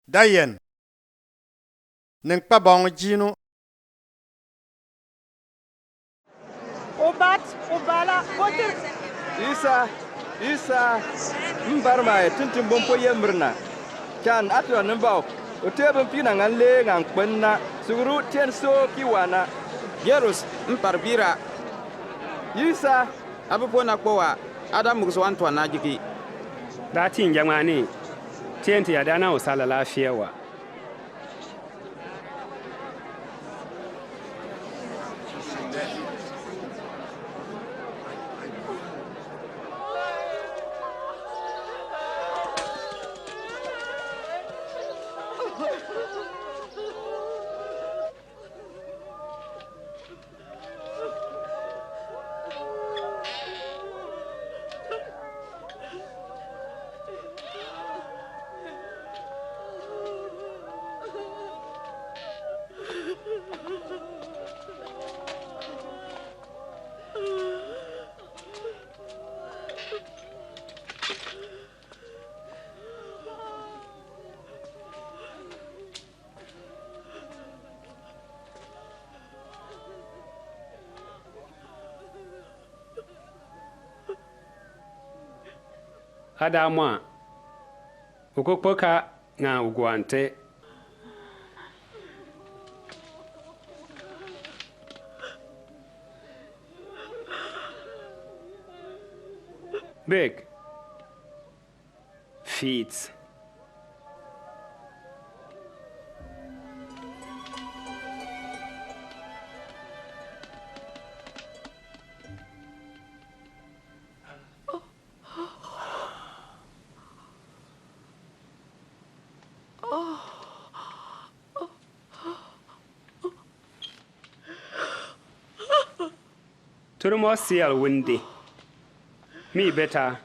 Dayen Ningpa bong jinu Obat, obala, botir. Isa, mbarma tintin bompo yembrna. Kan atwa nambao. Otebon pina nganle ngang kwenna. Suguru tien so kiwana. Gerus mparbira. Isa, Abupona kwa Adam muguswantu anajiki. Datin jamani. Tienti ya dana usala lafiya wa. Adamwa ukokpoka nga ugwante big feet Turmo sial windi. Mi beta.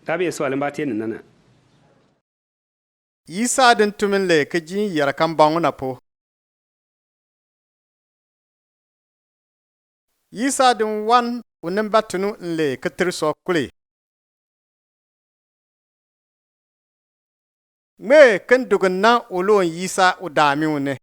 Tabi so alambati nana. Isa din tumin le kaji yara kan bong na po. Isa din wan unin batunu le katir so kule. Me kan dugun na ulon Isa udami une.